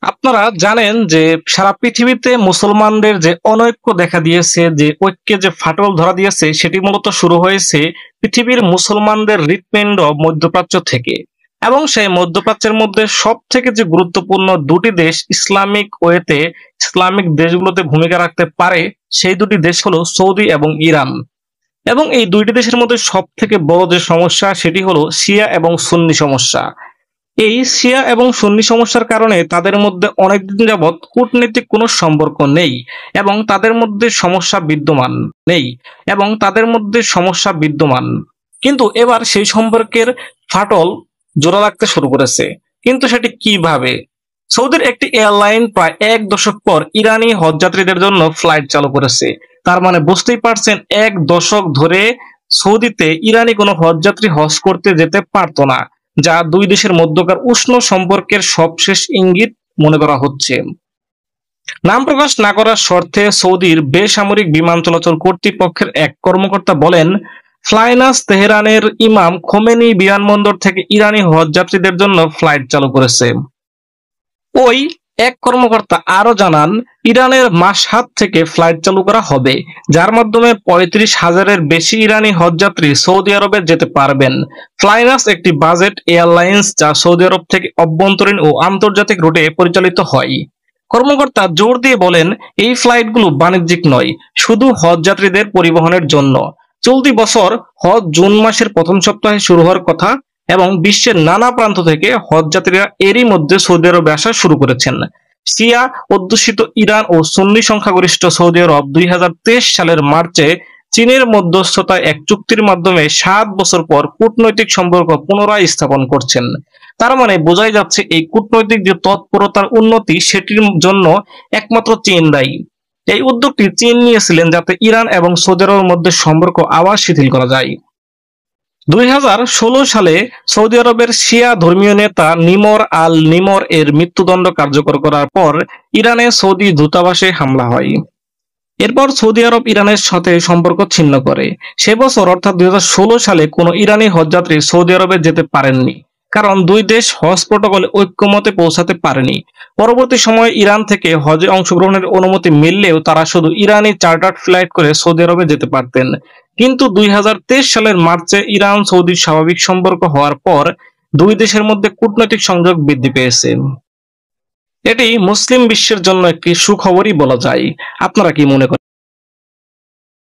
আপনারা জানেন যে সারা পৃথিবীতে মুসলমানদের যে অনৈক্য দেখা দিয়েছে, যে ঐক্যে যে ফাটল ধরা দিয়েছে, সেটি মূলত শুরু হয়েছে পৃথিবীর মুসলমানদের হৃৎপিণ্ড মধ্যপ্রাচ্য থেকে। এবং সেই মধ্যপ্রাচ্যের মধ্যে সব থেকে যে গুরুত্বপূর্ণ দুটি দেশ ইসলামিক ওয়েতে, ইসলামিক দেশগুলোতে ভূমিকা রাখতে পারে, সেই দুটি দেশ হলো সৌদি এবং ইরান। এবং এই দুইটি দেশের মধ্যে সব থেকে বড় যে সমস্যা, সেটি হলো শিয়া এবং সুন্নি সমস্যা। এই শিয়া এবং সুন্নি সমস্যার কারণে তাদের মধ্যে অনেকদিন যাবৎ কূটনৈতিক কোনো সম্পর্ক নেই, এবং তাদের মধ্যে সমস্যা বিদ্যমান নেই এবং তাদের মধ্যে সমস্যা বিদ্যমান কিন্তু এবার সেই সম্পর্কের ফাটল জোড়া লাগতে শুরু করেছে। কিন্তু সেটি কিভাবে? সৌদির একটি এয়ারলাইন প্রায় 1 দশক পর ইরানি হজযাত্রীদের জন্য ফ্লাইট চালু করেছে। তার মানে বুঝতেই পারছেন, 1 দশক ধরে সৌদিতে ইরানি কোনো হজযাত্রী হজ করতে যেতে পারতো না, যা দুই দেশের মধ্যকার উষ্ণ সম্পর্কের সবশেষ ইঙ্গিত মনে করা হচ্ছে। নাম প্রকাশ না করার শর্তে সৌদির বেসামরিক বিমান চলাচল কর্তৃপক্ষের এক কর্মকর্তা বলেন, ফ্লাইনাস তেহরানের ইমাম খোমেনি বিমানবন্দর থেকে ইরানি হজযাত্রীদের জন্য ফ্লাইট চালু করেছে। ওই এক কর্মকর্তা আরো জানান, ইরানের মাশহাদ থেকে ফ্লাইট চালু করা হবে, যার মাধ্যমে 35,000-এর বেশি ইরানি হজযাত্রী সৌদি আরবে যেতে পারবেন। ফ্লাইনাস একটি বাজেট এয়ারলাইন্স যা সৌদি আরব থেকে অভ্যন্তরীণ ও আন্তর্জাতিক রুটে পরিচালিত হয়। কর্মকর্তা জোর দিয়ে বলেন, এই ফ্লাইটগুলো বাণিজ্যিক নয়, শুধু হজযাত্রীদের পরিবহনের জন্য। চলতি বছর হজ জুন মাসের প্রথম সপ্তাহে শুরু হওয়ার কথা, এবং বিশ্বের নানা প্রান্ত থেকে হজযাত্রীরা এরই মধ্যে সৌদি আরবে আসা শুরু করেছেন। শিয়া অধ্যুষিত ইরান ও সুন্নি সংখ্যাগরিষ্ঠ সৌদি আরব 2023 সালের মার্চে চীনের মধ্যস্থতায় এক চুক্তির মাধ্যমে 7 বছর পর কূটনৈতিক সম্পর্ক পুনরায় স্থাপন করছেন। তার মানে বোঝাই যাচ্ছে, এই কূটনৈতিক যে তৎপরতার উন্নতি, সেটির জন্য একমাত্র চীন দায়ী। এই উদ্যোগটি চীন নিয়েছিলেন যাতে ইরান এবং সৌদি আরবের মধ্যে সম্পর্ক আবার শিথিল করা যায়। 2016 সালে সৌদি আরবের শিয়া ধর্মীয় নেতা নিমর আল নিমর এর মৃত্যুদণ্ড কার্যকর করার পর ইরানে সৌদি দূতাবাসে হামলা হয়। এরপর সৌদি আরব ইরানের সাথে সম্পর্ক ছিন্ন করে। সে বছর অর্থাৎ 2016 সালে কোনো ইরানি হজযাত্রী সৌদি আরবে যেতে পারেননি, কারণ দুই দেশ হজ প্রটোকলে ঐক্যমতে পৌঁছাতে পারেনি। পরবর্তী সময়ে ইরান থেকে হজে অংশগ্রহণের অনুমতি মিললেও তারা শুধু ইরানি চার্টার্ড ফ্লাইট করে সৌদি আরবে যেতে পারতেন। কিন্তু 2023 সালের মার্চে ইরান সৌদি স্বাভাবিক সম্পর্ক হওয়ার পর দুই দেশের মধ্যে কূটনৈতিক সংযোগ বৃদ্ধি পেয়েছে। এটি মুসলিম বিশ্বের জন্য একটি সুখবরই বলা যায়। আপনারা কি মনে করেন?